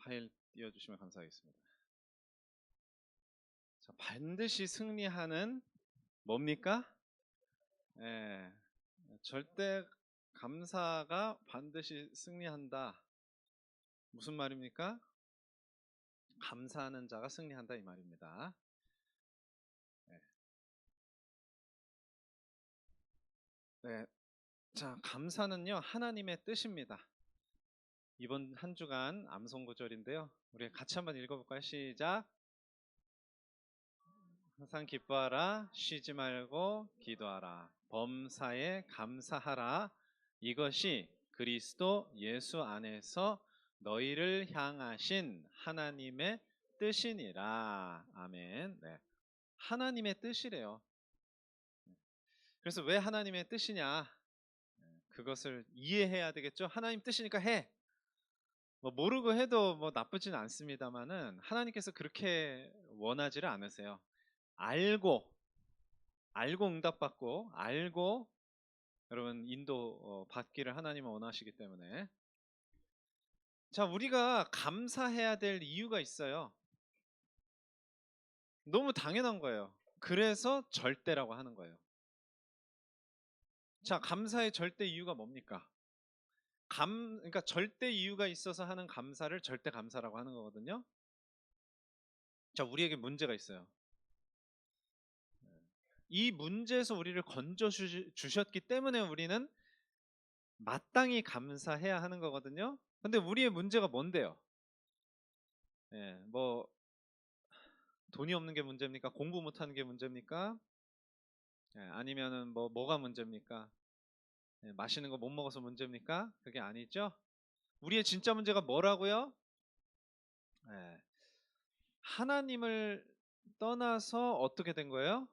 파일 띄워주시면 감사하겠습니다. 자, 반드시 승리하는 뭡니까? 예, 절대 감사가 반드시 승리한다. 무슨 말입니까? 감사하는 자가 승리한다 이 말입니다. 네. 네. 자, 감사는요 하나님의 뜻입니다. 이번 한 주간 암송 구절인데요. 우리 같이 한번 읽어볼까요? 시작. 항상 기뻐하라, 쉬지 말고 기도하라, 범사에 감사하라. 이것이 그리스도 예수 안에서 너희를 향하신 하나님의 뜻이니라. 아멘. 네. 하나님의 뜻이래요. 그래서 왜 하나님의 뜻이냐? 그것을 이해해야 되겠죠. 하나님 뜻이니까 해. 뭐 모르고 해도 뭐 나쁘지는 않습니다만은 하나님께서 그렇게 원하지를 않으세요. 알고 응답받고 알고 여러분 인도 받기를 하나님은 원하시기 때문에. 자, 우리가 감사해야 될 이유가 있어요. 너무 당연한 거예요. 그래서 절대라고 하는 거예요. 자, 감사의 절대 이유가 뭡니까? 그러니까 절대 이유가 있어서 하는 감사를 절대 감사라고 하는 거거든요. 자, 우리에게 문제가 있어요. 이 문제에서 우리를 건져 주셨기 때문에 우리는 마땅히 감사해야 하는 거거든요. 근데 우리의 문제가 뭔데요? 예, 뭐 돈이 없는 게 문제입니까? 공부 못하는 게 문제입니까? 예, 아니면은 뭐가 문제입니까? 예, 맛있는 거 못 먹어서 문제입니까? 그게 아니죠. 우리의 진짜 문제가 뭐라고요? 예, 하나님을 떠나서 어떻게 된 거예요?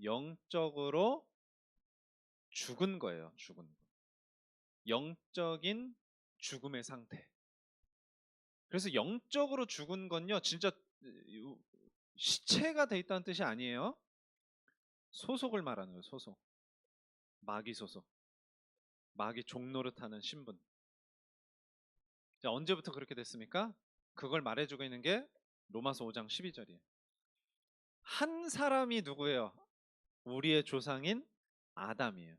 영적으로 죽은 거예요. 죽은 거. 영적인 죽음의 상태. 그래서 영적으로 죽은 건요, 진짜 시체가 돼 있다는 뜻이 아니에요. 소속을 말하는 거예요. 소속. 마귀 소속. 마귀 종노릇하는 신분. 자, 언제부터 그렇게 됐습니까? 그걸 말해주고 있는 게 로마서 5장 12절이에요. 한 사람이 누구예요? 우리의 조상인 아담이에요.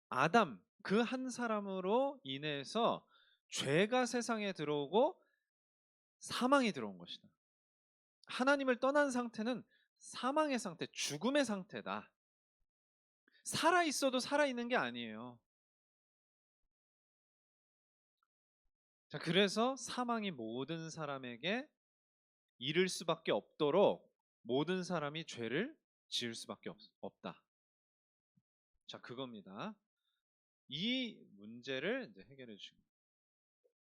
아담, 그 한 사람으로 인해서 죄가 세상에 들어오고 사망이 들어온 것이다. 하나님을 떠난 상태는 사망의 상태, 죽음의 상태다. 살아 있어도 살아 있는 게 아니에요. 자, 그래서 사망이 모든 사람에게 이를 수밖에 없도록 모든 사람이 죄를 지을 수밖에 없다. 자, 그겁니다. 이 문제를 이제 해결해 주신 거예요.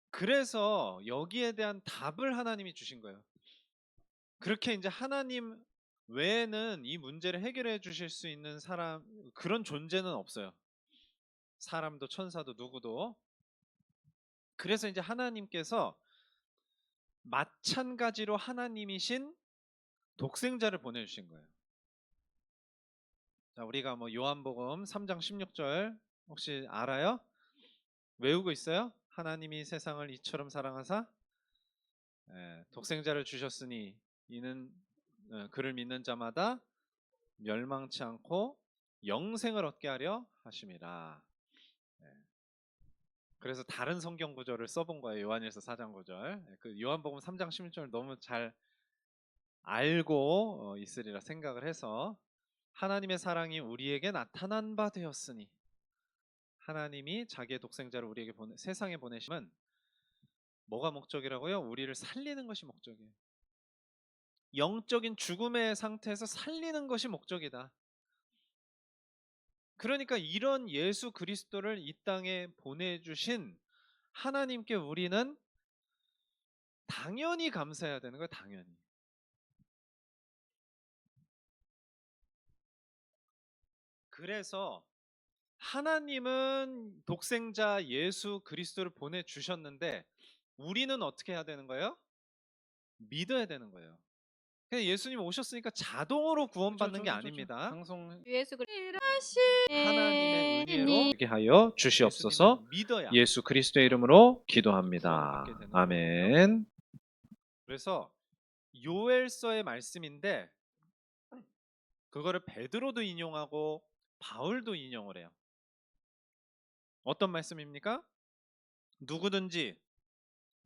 그래서 여기에 대한 답을 하나님이 주신 거예요. 그렇게 이제 하나님 외에는 이 문제를 해결해 주실 수 있는 사람, 그런 존재는 없어요. 사람도 천사도 누구도. 그래서 이제 하나님께서 마찬가지로 하나님이신 독생자를 보내주신 거예요. 자, 우리가 뭐 요한복음 3장 16절 혹시 알아요? 외우고 있어요? 하나님이 세상을 이처럼 사랑하사 독생자를 주셨으니 이는 그를 믿는 자마다 멸망치 않고 영생을 얻게 하려 하심이라. 그래서 다른 성경 구절을 써본 거예요. 요한일서 4장 구절. 그 요한복음 3장 16절 너무 잘 알고 있으리라 생각을 해서 하나님의 사랑이 우리에게 나타난 바 되었으니 하나님이 자기의 독생자를 우리에게 세상에 보내심은 뭐가 목적이라고요? 우리를 살리는 것이 목적이에요. 영적인 죽음의 상태에서 살리는 것이 목적이다. 그러니까 이런 예수 그리스도를 이 땅에 보내주신 하나님께 우리는 당연히 감사해야 되는 거예요. 당연히. 그래서 하나님은 독생자 예수 그리스도를 보내주셨는데 우리는 어떻게 해야 되는 거예요? 믿어야 되는 거예요. 그냥 예수님 오셨으니까 자동으로 구원받는 게 아닙니다. 예수 그리스도 하나님의 은혜로 되게 하여 주시옵소서. 예수님을 믿어야 예수 그리스도의 이름으로 구원받게 기도합니다. 되는 거예요. 아멘. 그래서 요엘서의 말씀인데 그거를 베드로도 인용하고 바울도 인용을 해요. 어떤 말씀입니까? 누구든지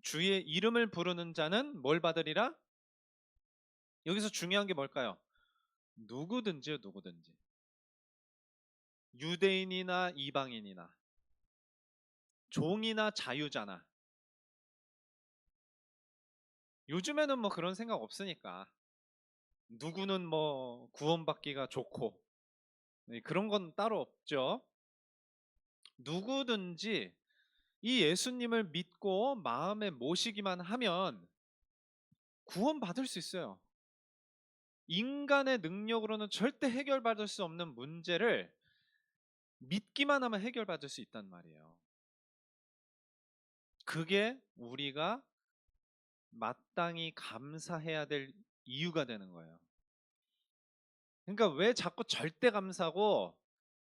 주의 이름을 부르는 자는 뭘 받으리라? 여기서 중요한 게 뭘까요? 누구든지요, 누구든지. 유대인이나 이방인이나 종이나 자유자나. 요즘에는 뭐 그런 생각 없으니까 누구는 뭐 구원받기가 좋고 그런 건 따로 없죠. 누구든지 이 예수님을 믿고 마음에 모시기만 하면 구원받을 수 있어요. 인간의 능력으로는 절대 해결받을 수 없는 문제를 믿기만 하면 해결받을 수 있단 말이에요. 그게 우리가 마땅히 감사해야 될 이유가 되는 거예요. 그러니까 왜 자꾸 절대 감사고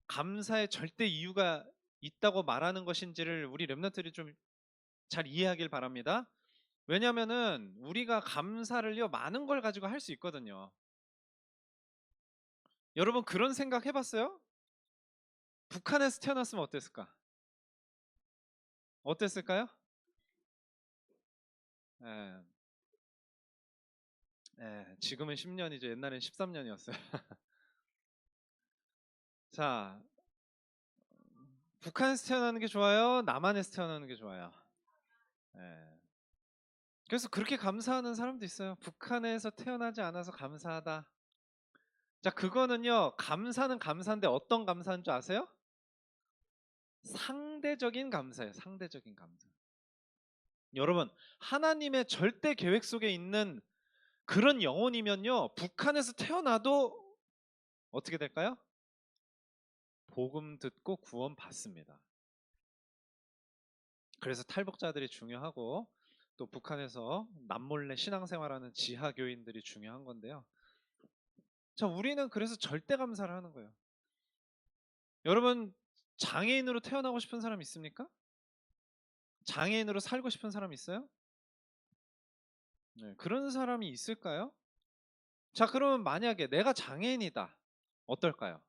감사의 절대 이유가 있다고 말하는 것인지를 우리 렘넌트들이 좀 잘 이해하길 바랍니다. 왜냐면은 우리가 감사를요 많은 걸 가지고 할 수 있거든요. 여러분 그런 생각 해봤어요? 북한에서 태어났으면 어땠을까? 어땠을까요? 예, 지금은 10년이죠. 옛날엔 13년이었어요. 자, 북한에서 태어나는 게 좋아요? 남한에서 태어나는 게 좋아요? 예. 그래서 그렇게 감사하는 사람도 있어요. 북한에서 태어나지 않아서 감사하다. 자, 그거는요, 감사는 감사인데 어떤 감사인 줄 아세요? 상대적인 감사예요. 상대적인 감사. 여러분, 하나님의 절대 계획 속에 있는 그런 영혼이면요, 북한에서 태어나도 어떻게 될까요? 복음 듣고 구원 받습니다. 그래서 탈북자들이 중요하고 또 북한에서 남몰래 신앙생활하는 지하교인들이 중요한 건데요. 자, 우리는 그래서 절대 감사를 하는 거예요. 여러분, 장애인으로 태어나고 싶은 사람 있습니까? 장애인으로 살고 싶은 사람 있어요? 네, 그런 사람이 있을까요? 자, 그러면 만약에 내가 장애인이다. 어떨까요?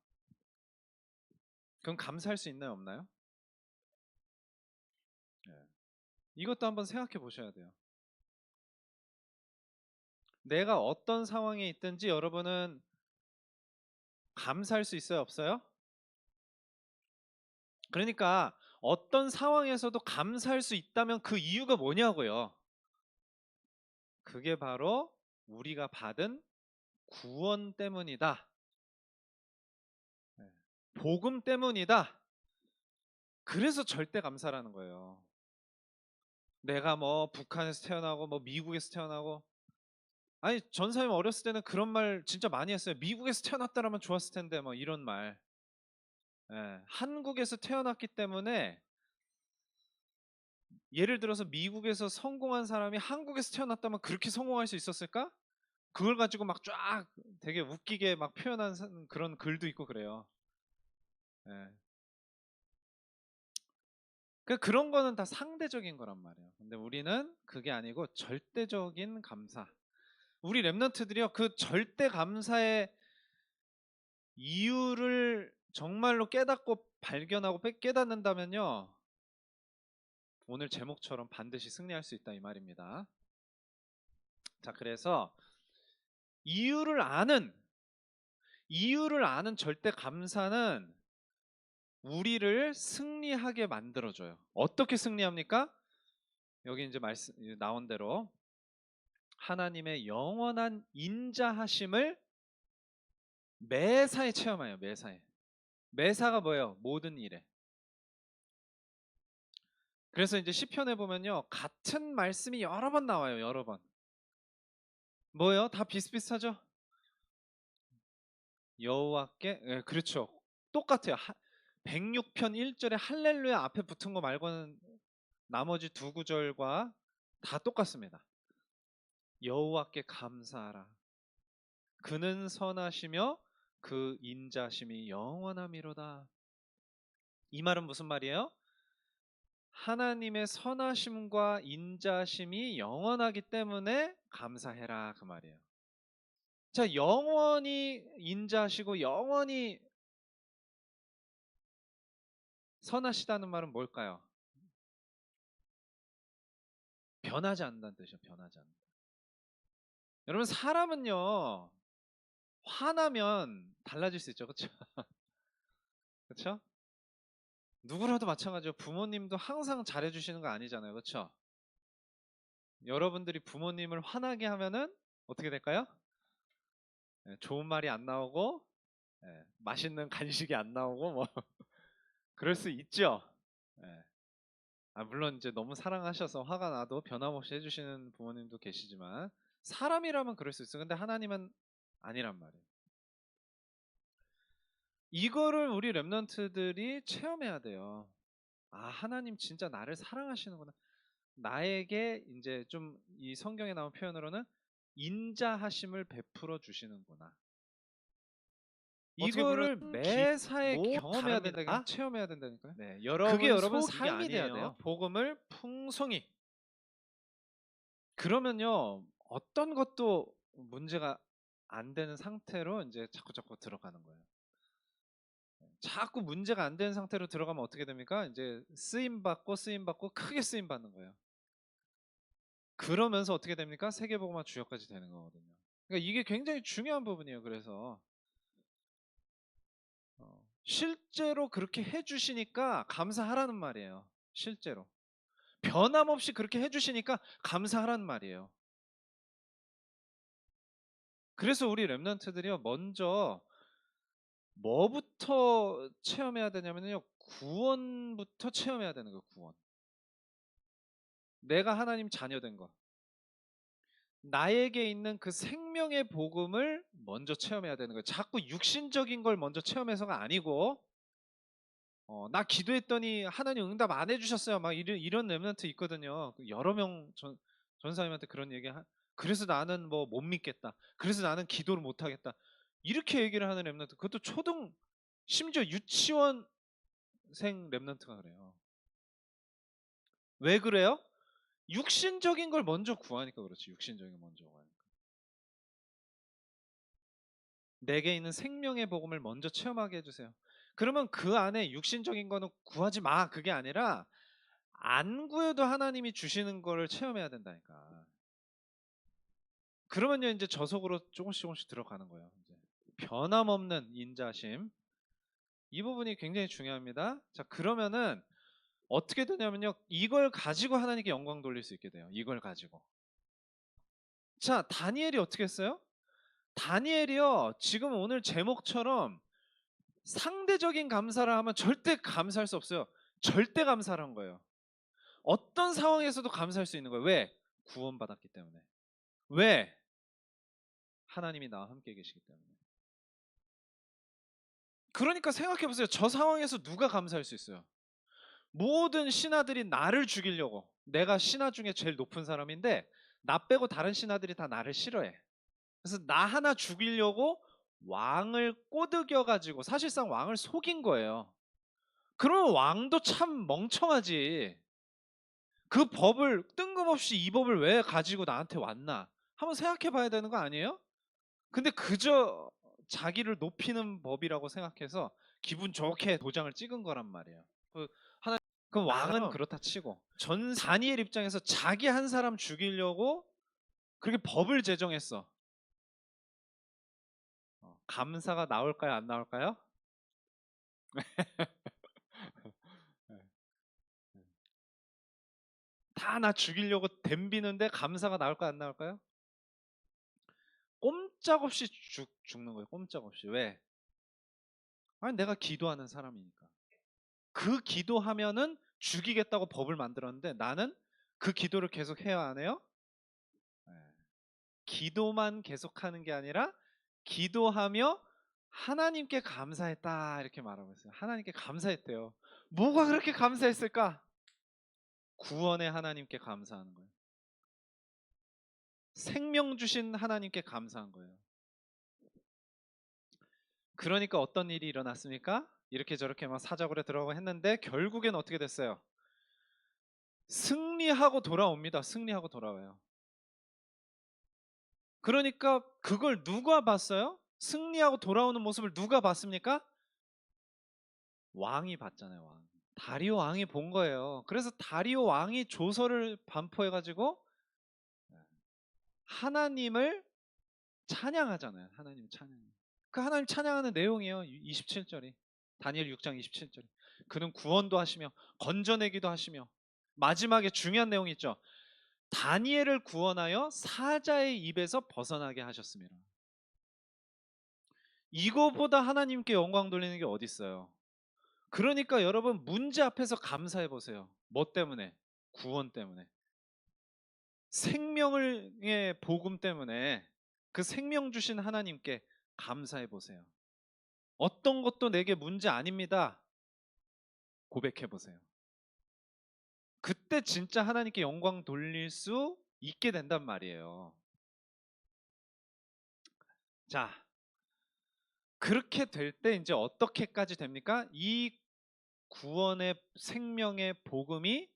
그럼 감사할 수 있나요, 없나요? 네. 이것도 한번 생각해 보셔야 돼요. 내가 어떤 상황에 있든지 여러분은 감사할 수 있어요, 없어요? 그러니까 어떤 상황에서도 감사할 수 있다면 그 이유가 뭐냐고요. 그게 바로 우리가 받은 구원 때문이다. 네. 복음 때문이다. 그래서 절대 감사라는 거예요. 내가 뭐 북한에서 태어나고 뭐 미국에서 태어나고 아니 전사님 어렸을 때는 그런 말 진짜 많이 했어요. 미국에서 태어났다라면 좋았을 텐데 뭐 이런 말. 예, 한국에서 태어났기 때문에 예를 들어서 미국에서 성공한 사람이 한국에서 태어났다면 그렇게 성공할 수 있었을까? 그걸 가지고 막 쫙 되게 웃기게 막 표현한 그런 글도 있고 그래요. 예. 그런 거는 다 상대적인 거란 말이에요. 근데 우리는 그게 아니고 절대적인 감사. 우리 랩런트들이요, 그 절대 감사의 이유를 정말로 깨닫고 발견하고 깨닫는다면요, 오늘 제목처럼 반드시 승리할 수 있다 이 말입니다. 자, 그래서 이유를 아는 절대 감사는 우리를 승리하게 만들어줘요. 어떻게 승리합니까? 여기 이제 말씀 나온 대로 하나님의 영원한 인자하심을 매사에 체험해요. 매사에. 매사가 뭐예요? 모든 일에. 그래서 이제 시편에 보면요, 같은 말씀이 여러 번 나와요. 여러 번. 뭐예요? 다 비슷비슷하죠? 여호와께, 예, 그렇죠. 똑같아요. 106편 1절에 할렐루야 앞에 붙은 거 말고는 나머지 두 구절과 다 똑같습니다. 여호와께 감사하라. 그는 선하시며 그 인자심이 영원함이로다. 이 말은 무슨 말이에요? 하나님의 선하심과 인자심이 영원하기 때문에 감사해라 그 말이에요. 자, 영원히 인자하시고 영원히 선하시다는 말은 뭘까요? 변하지 않는다는 뜻이에요. 변하지 않는다. 여러분 사람은요 화나면 달라질 수 있죠. 그렇죠? 그렇죠? 누구라도 마찬가지예요. 부모님도 항상 잘해주시는 거 아니잖아요. 그렇죠? 여러분들이 부모님을 화나게 하면은 어떻게 될까요? 예, 좋은 말이 안 나오고 맛있는 간식이 안 나오고 뭐 그럴 수 있죠. 예. 물론 이제 너무 사랑하셔서 화가 나도 변함없이 해주시는 부모님도 계시지만 사람이라면 그럴 수 있어요. 근데 하나님은 아니란 말이에요. 이거를 우리 렘넌트들이 체험해야 돼요. 하나님 진짜 나를 사랑하시는구나. 나에게 이제 좀 이 성경에 나온 표현으로는 인자하심을 베풀어 주시는구나. 어떻게 보면 이거를 매사에 경험해야 다릅니다. 된다니까, 체험해야 된다니까요. 네, 그게 여러분 여러분 속이 삶이 돼야 아니에요. 돼요. 복음을 풍성히. 그러면요, 어떤 것도 문제가 안 되는 상태로 이제 자꾸 들어가는 거예요. 자꾸 문제가 안 되는 상태로 들어가면 어떻게 됩니까? 이제 쓰임 받고 크게 쓰임 받는 거예요. 그러면서 어떻게 됩니까? 세계복음화 주역까지 되는 거거든요. 그러니까 이게 굉장히 중요한 부분이에요. 그래서 실제로 그렇게 해주시니까 감사하라는 말이에요. 실제로 변함없이 그렇게 해주시니까 감사하라는 말이에요. 그래서 우리 렘넌트들이요 먼저 뭐부터 체험해야 되냐면요 구원부터 체험해야 되는 거예요. 구원. 내가 하나님 자녀된 거, 나에게 있는 그 생명의 복음을 먼저 체험해야 되는 거예요. 자꾸 육신적인 걸 먼저 체험해서가 아니고 나 기도했더니 하나님 응답 안 해주셨어요. 막 이런 렘넌트 있거든요. 여러 명 전사님한테 그런 그래서 나는 뭐 못 믿겠다. 그래서 나는 기도를 못 하겠다. 이렇게 얘기를 하는 렘넌트. 그것도 심지어 유치원생 렘넌트가 그래요. 왜 그래요? 육신적인 걸 먼저 구하니까 그렇지. 육신적인 걸 먼저 구하니까. 내게 있는 생명의 복음을 먼저 체험하게 해주세요. 그러면 그 안에 육신적인 거는 구하지 마. 그게 아니라 안 구해도 하나님이 주시는 거를 체험해야 된다니까. 그러면요 이제 저속으로 조금씩 들어가는 거예요. 이제 변함없는 인자심. 이 부분이 굉장히 중요합니다. 자, 그러면은 어떻게 되냐면요. 이걸 가지고 하나님께 영광 돌릴 수 있게 돼요. 이걸 가지고. 자, 다니엘이 어떻게 했어요? 다니엘이요. 지금 오늘 제목처럼 상대적인 감사를 하면 절대 감사할 수 없어요. 절대 감사를 한 거예요. 어떤 상황에서도 감사할 수 있는 거예요. 왜? 구원받았기 때문에. 왜? 하나님이 나와 함께 계시기 때문에. 그러니까 생각해 보세요. 저 상황에서 누가 감사할 수 있어요? 모든 신하들이 나를 죽이려고. 내가 신하 중에 제일 높은 사람인데 나 빼고 다른 신하들이 다 나를 싫어해. 그래서 나 하나 죽이려고 왕을 꼬드겨 가지고 사실상 왕을 속인 거예요. 그러면 왕도 참 멍청하지. 그 법을 뜬금없이 이 법을 왜 가지고 나한테 왔나? 한번 생각해 봐야 되는 거 아니에요? 근데 그저 자기를 높이는 법이라고 생각해서 기분 좋게 도장을 찍은 거란 말이에요. 그럼 왕은 그렇다 치고 다니엘 입장에서 자기 한 사람 죽이려고 그렇게 법을 제정했어. 감사가 나올까요? 안 나올까요? 다 나 죽이려고 덤비는데 감사가 나올까요? 안 나올까요? 꼼짝없이 죽는 거예요. 꼼짝없이. 왜? 아니 내가 기도하는 사람이니까. 그 기도하면은 죽이겠다고 법을 만들었는데 나는 그 기도를 계속 해야 안 해요? 네. 기도만 계속하는 게 아니라 기도하며 하나님께 감사했다 이렇게 말하고 있어요. 하나님께 감사했대요. 뭐가 그렇게 감사했을까? 구원의 하나님께 감사하는 거예요. 생명 주신 하나님께 감사한 거예요. 그러니까 어떤 일이 일어났습니까? 이렇게 저렇게 막 사자굴에 들어가고 했는데 결국엔 어떻게 됐어요? 승리하고 돌아옵니다. 승리하고 돌아와요. 그러니까 그걸 누가 봤어요? 승리하고 돌아오는 모습을 누가 봤습니까? 왕이 봤잖아요. 왕. 다리오 왕이 본 거예요. 그래서 다리오 왕이 조서를 반포해가지고 하나님을 찬양하잖아요. 하나님 찬양. 그 하나님 찬양하는 내용이에요. 27절이. 다니엘 6장 27절이. 그는 구원도 하시며 건져내기도 하시며 마지막에 중요한 내용이 있죠. 다니엘을 구원하여 사자의 입에서 벗어나게 하셨습니다. 이거보다 하나님께 영광 돌리는 게 어디 있어요? 그러니까 여러분 문제 앞에서 감사해 보세요. 뭐 때문에? 구원 때문에. 생명의 복음 때문에 그 생명 주신 하나님께 감사해 보세요. 어떤 것도 내게 문제 아닙니다. 고백해 보세요. 그때 진짜 하나님께 영광 돌릴 수 있게 된단 말이에요. 자, 그렇게 될 때 이제 어떻게까지 됩니까? 이 구원의 생명의 복음이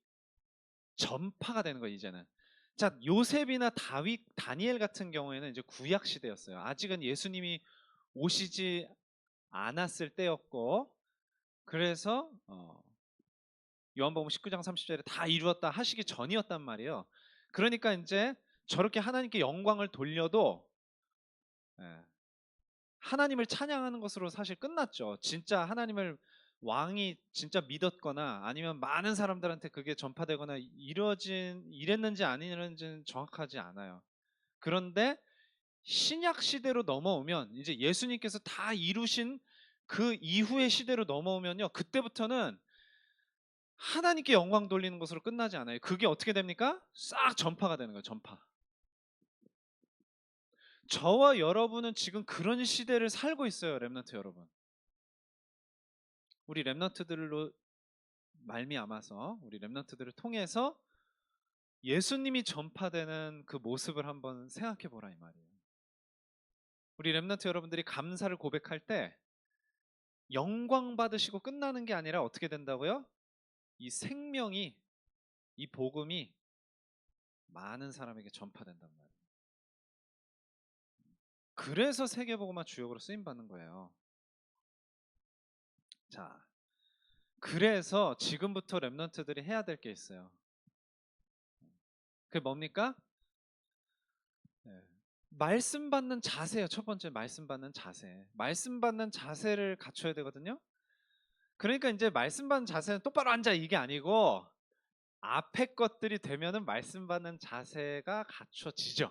전파가 되는 거예요, 이제는. 자, 요셉이나 다윗, 다니엘 같은 경우에는 이제 구약 시대였어요. 아직은 예수님이 오시지 않았을 때였고, 그래서 요한복음 19장 30절에 다 이루었다 하시기 전이었단 말이에요. 그러니까 이제 저렇게 하나님께 영광을 돌려도 예, 하나님을 찬양하는 것으로 사실 끝났죠. 진짜 하나님을 왕이 진짜 믿었거나 아니면 많은 사람들한테 그게 전파되거나 이랬는지 아니랬는지는 정확하지 않아요. 그런데 신약 시대로 넘어오면 이제 예수님께서 다 이루신 그 이후의 시대로 넘어오면요. 그때부터는 하나님께 영광 돌리는 것으로 끝나지 않아요. 그게 어떻게 됩니까? 싹 전파가 되는 거예요. 전파. 저와 여러분은 지금 그런 시대를 살고 있어요. 렘넌트 여러분. 우리 렘넌트들로 말미암아서 우리 렘넌트들을 통해서 예수님이 전파되는 그 모습을 한번 생각해 보라 이 말이에요. 우리 렘넌트 여러분들이 감사를 고백할 때 영광 받으시고 끝나는 게 아니라 어떻게 된다고요? 이 생명이 이 복음이 많은 사람에게 전파된단 말이에요. 그래서 세계복음화 주역으로 쓰임 받는 거예요. 자, 그래서 지금부터 렘넌트들이 해야 될 게 있어요. 그게 뭡니까? 네. 말씀 받는 자세예요. 첫 번째 말씀 받는 자세. 말씀 받는 자세를 갖춰야 되거든요. 그러니까 이제 말씀 받는 자세는 똑바로 앉아 이게 아니고 앞에 것들이 되면은 말씀 받는 자세가 갖춰지죠.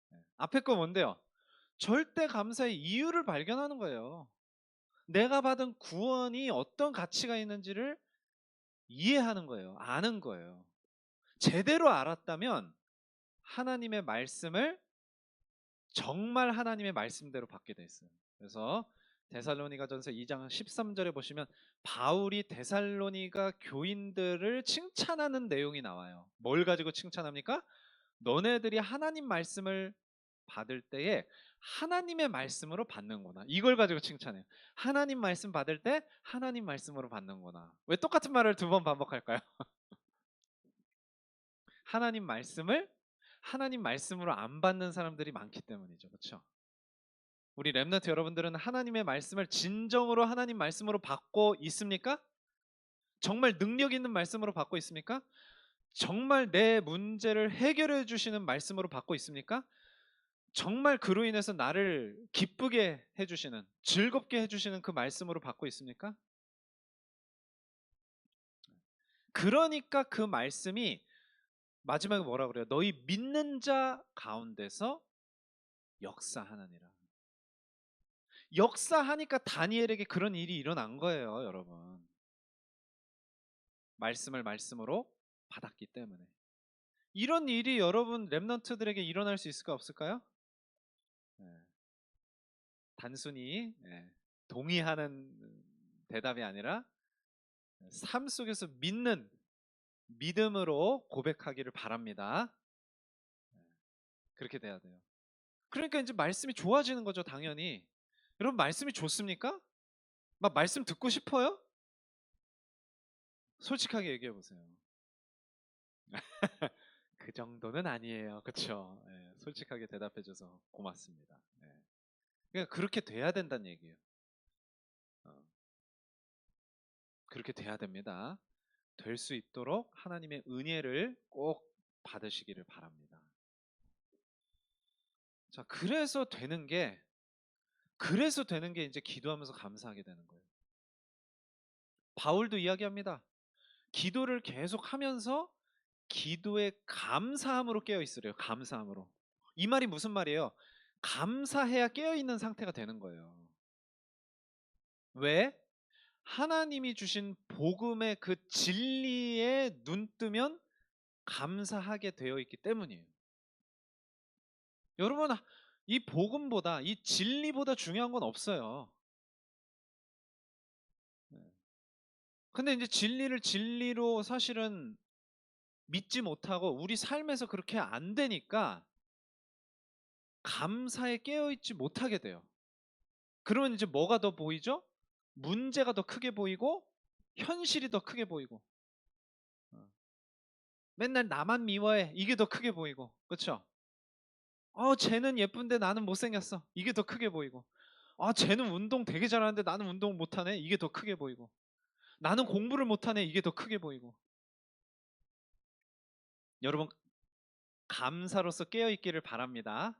네. 앞에 거 뭔데요? 절대 감사의 이유를 발견하는 거예요. 내가 받은 구원이 어떤 가치가 있는지를 이해하는 거예요. 아는 거예요. 제대로 알았다면 하나님의 말씀을 정말 하나님의 말씀대로 받게 돼 있어요. 그래서 데살로니가전서 2장 13절에 보시면 바울이 데살로니가 교인들을 칭찬하는 내용이 나와요. 뭘 가지고 칭찬합니까? 너네들이 하나님 말씀을 받을 때에 하나님의 말씀으로 받는구나. 이걸 가지고 칭찬해요. 하나님 말씀 받을 때 하나님 말씀으로 받는구나. 왜 똑같은 말을 두 번 반복할까요? 하나님 말씀을 하나님 말씀으로 안 받는 사람들이 많기 때문이죠. 그렇죠? 우리 렘넌트 여러분들은 하나님의 말씀을 진정으로 하나님 말씀으로 받고 있습니까? 정말 능력 있는 말씀으로 받고 있습니까? 정말 내 문제를 해결해 주시는 말씀으로 받고 있습니까? 정말 그로 인해서 나를 기쁘게 해주시는, 즐겁게 해주시는 그 말씀으로 받고 있습니까? 그러니까 그 말씀이 마지막에 뭐라 그래요? 너희 믿는 자 가운데서 역사하느니라. 역사하니까 다니엘에게 그런 일이 일어난 거예요, 여러분. 말씀을 말씀으로 받았기 때문에. 이런 일이 여러분 렘넌트들에게 일어날 수 있을까 없을까요? 네. 단순히 동의하는 대답이 아니라 삶 속에서 믿는 믿음으로 고백하기를 바랍니다. 그렇게 돼야 돼요. 그러니까 이제 말씀이 좋아지는 거죠, 당연히. 여러분 말씀이 좋습니까? 막 말씀 듣고 싶어요? 솔직하게 얘기해 보세요. 그 정도는 아니에요. 그쵸? 예, 솔직하게 대답해줘서 고맙습니다. 예. 그러니까 그렇게 돼야 된다는 얘기예요. 어, 그렇게 돼야 됩니다. 될 수 있도록 하나님의 은혜를 꼭 받으시기를 바랍니다. 자, 그래서 되는 게 이제 기도하면서 감사하게 되는 거예요. 바울도 이야기합니다. 기도를 계속 하면서 기도의 감사함으로 깨어 있으래요. 감사함으로. 이 말이 무슨 말이에요? 감사해야 깨어 있는 상태가 되는 거예요. 왜? 하나님이 주신 복음의 그 진리에 눈 뜨면 감사하게 되어 있기 때문이에요. 여러분, 이 복음보다, 이 진리보다 중요한 건 없어요. 네. 근데 이제 진리를 진리로 사실은 믿지 못하고 우리 삶에서 그렇게 안 되니까 감사에 깨어있지 못하게 돼요. 그러면 이제 뭐가 더 보이죠? 문제가 더 크게 보이고 현실이 더 크게 보이고 어. 맨날 나만 미워해 이게 더 크게 보이고 그렇죠? 쟤는 예쁜데 나는 못생겼어 이게 더 크게 보이고 쟤는 운동 되게 잘하는데 나는 운동 못하네 이게 더 크게 보이고 나는 공부를 못하네 이게 더 크게 보이고 여러분 감사로서 깨어있기를 바랍니다.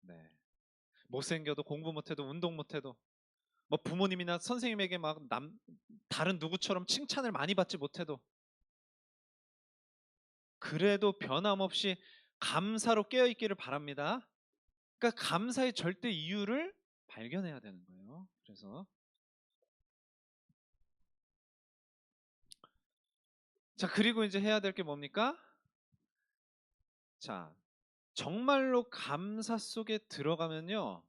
네. 못생겨도 공부 못해도 운동 못해도 뭐 부모님이나 선생님에게 막 다른 누구처럼 칭찬을 많이 받지 못해도 그래도 변함없이 감사로 깨어있기를 바랍니다. 그러니까 감사의 절대 이유를 발견해야 되는 거예요. 그래서 자 그리고 이제 해야 될 게 뭡니까? 자 정말로 감사 속에 들어가면요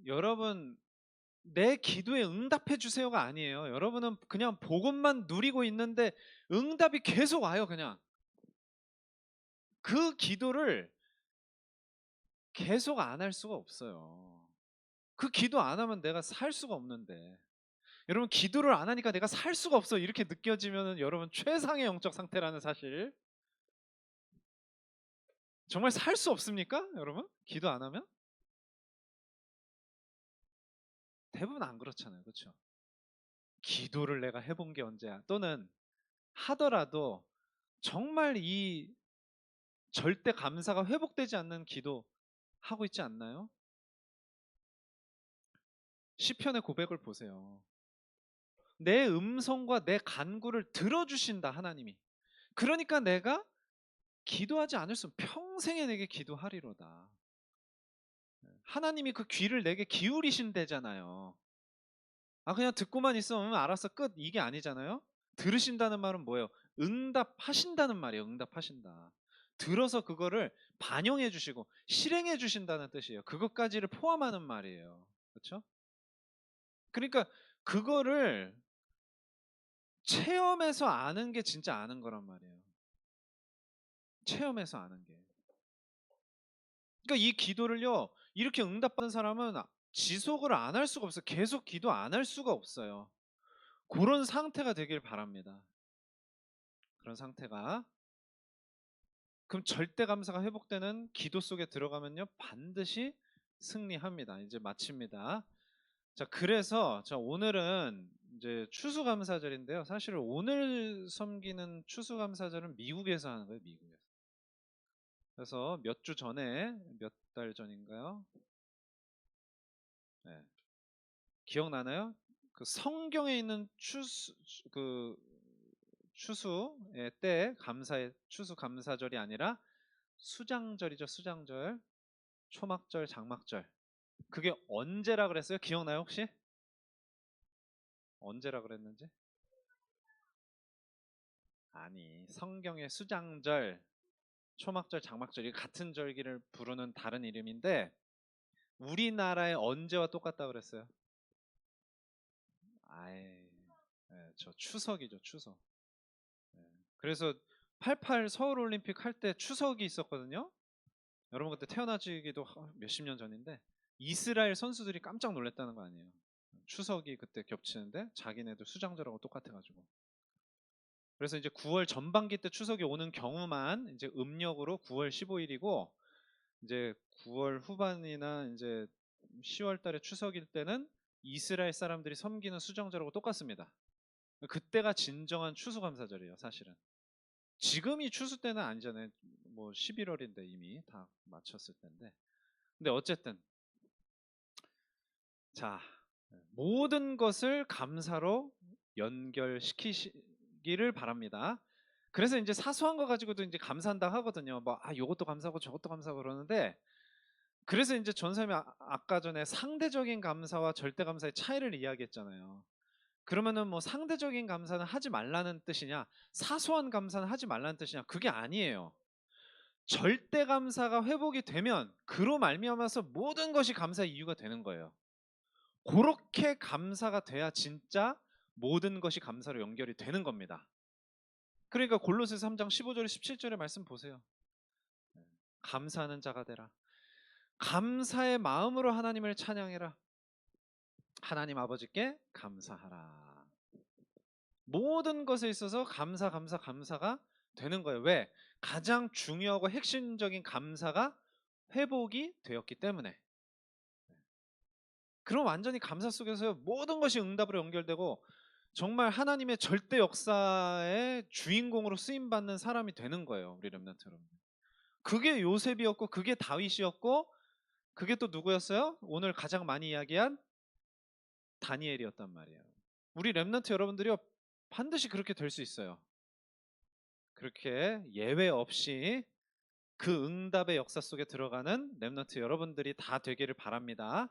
여러분 내 기도에 응답해 주세요가 아니에요. 여러분은 그냥 복음만 누리고 있는데 응답이 계속 와요. 그냥 그 기도를 계속 안 할 수가 없어요. 그 기도 안 하면 내가 살 수가 없는데 여러분 기도를 안 하니까 내가 살 수가 없어 이렇게 느껴지면 여러분 최상의 영적 상태라는 사실 정말 살 수 없습니까? 여러분 기도 안 하면 대부분 안 그렇잖아요. 그렇죠? 기도를 내가 해본 게 언제야 또는 하더라도 정말 이 절대 감사가 회복되지 않는 기도 하고 있지 않나요? 시편의 고백을 보세요. 내 음성과 내 간구를 들어주신다 하나님이. 그러니까 내가 기도하지 않을 수 평생에 내게 기도하리로다. 하나님이 그 귀를 내게 기울이신대잖아요. 그냥 듣고만 있으면 알았어 끝 이게 아니잖아요. 들으신다는 말은 뭐예요? 응답하신다는 말이에요. 응답하신다. 들어서 그거를 반영해 주시고 실행해 주신다는 뜻이에요. 그것까지를 포함하는 말이에요. 그렇죠? 그러니까 그거를 체험해서 아는 게 진짜 아는 거란 말이에요. 체험해서 아는 게. 그러니까 이 기도를요. 이렇게 응답받은 사람은 지속을 안 할 수가 없어요. 계속 기도 안 할 수가 없어요. 그런 상태가 되길 바랍니다. 그런 상태가. 그럼 절대 감사가 회복되는 기도 속에 들어가면요. 반드시 승리합니다. 이제 마칩니다. 자, 그래서 오늘은 이제 추수감사절인데요. 사실 오늘 섬기는 추수감사절은 미국에서 하는 거예요. 미국에서. 그래서 몇 주 전에 몇 달 전인가요? 네. 기억나나요? 그 성경에 있는 그 추수의 때 감사의 추수 감사절이 아니라 수장절이죠. 수장절, 초막절, 장막절. 그게 언제라 그랬어요? 기억나요 혹시? 언제라 그랬는지? 아니 성경의 수장절, 초막절, 장막절 이 같은 절기를 부르는 다른 이름인데 우리나라의 언제와 똑같다 그랬어요? 아예 저 추석이죠 추석. 예. 그래서 88 서울올림픽 할 때 추석이 있었거든요. 여러분 그때 태어나시기도 몇십 년 전인데 이스라엘 선수들이 깜짝 놀랐다는 거 아니에요. 추석이 그때 겹치는데 자기네도 수장절하고 똑같아가지고. 그래서 이제 9월 전반기 때 추석이 오는 경우만 이제 음력으로 9월 15일이고 이제 9월 후반이나 이제 10월 달에 추석일 때는 이스라엘 사람들이 섬기는 수정절하고 똑같습니다. 그때가 진정한 추수감사절이에요, 사실은. 지금이 추수 때는 아니잖아요. 뭐 11월인데 이미 다 마쳤을 텐데. 근데 어쨌든 자, 모든 것을 감사로 연결시키기를 바랍니다. 그래서 이제 사소한 거 가지고도 이제 감사한다 하거든요. 뭐, 요것도 감사하고 저것도 감사하고 그러는데, 그래서 이제 전사님이 아까 전에 상대적인 감사와 절대 감사의 차이를 이야기했잖아요. 그러면은 뭐 상대적인 감사는 하지 말라는 뜻이냐, 사소한 감사는 하지 말라는 뜻이냐, 그게 아니에요. 절대 감사가 회복이 되면 그로 말미암아서 모든 것이 감사의 이유가 되는 거예요. 그렇게 감사가 돼야 진짜 모든 것이 감사로 연결이 되는 겁니다. 그러니까 골로새서 3장 15절 17절의 말씀 보세요. 감사하는 자가 되라. 감사의 마음으로 하나님을 찬양해라. 하나님 아버지께 감사하라. 모든 것에 있어서 감사가 되는 거예요. 왜? 가장 중요하고 핵심적인 감사가 회복이 되었기 때문에. 그럼 완전히 감사 속에서 모든 것이 응답으로 연결되고 정말 하나님의 절대 역사의 주인공으로 쓰임받는 사람이 되는 거예요. 우리 렘넌트 여러분. 그게 요셉이었고 그게 다윗이었고 그게 또 누구였어요? 오늘 가장 많이 이야기한 다니엘이었단 말이에요. 우리 렘넌트 여러분들이 반드시 그렇게 될 수 있어요. 그렇게 예외 없이 그 응답의 역사 속에 들어가는 렘넌트 여러분들이 다 되기를 바랍니다.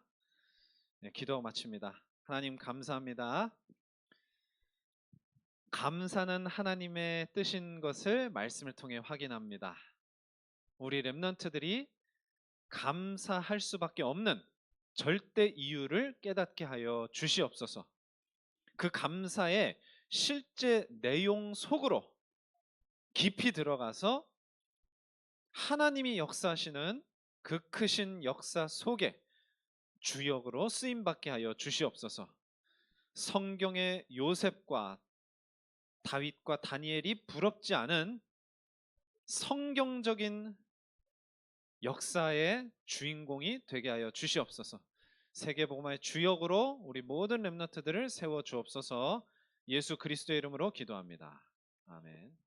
네, 기도 마칩니다. 하나님 감사합니다. 감사는 하나님의 뜻인 것을 말씀을 통해 확인합니다. 우리 렘넌트들이 감사할 수밖에 없는 절대 이유를 깨닫게 하여 주시옵소서. 그 감사의 실제 내용 속으로 깊이 들어가서 하나님이 역사하시는 그 크신 역사 속에 주역으로 쓰임받게 하여 주시옵소서. 성경의 요셉과 다윗과 다니엘이 부럽지 않은 성경적인 역사의 주인공이 되게 하여 주시옵소서. 세계복음화의 주역으로 우리 모든 렘넌트들을 세워 주옵소서. 예수 그리스도의 이름으로 기도합니다. 아멘.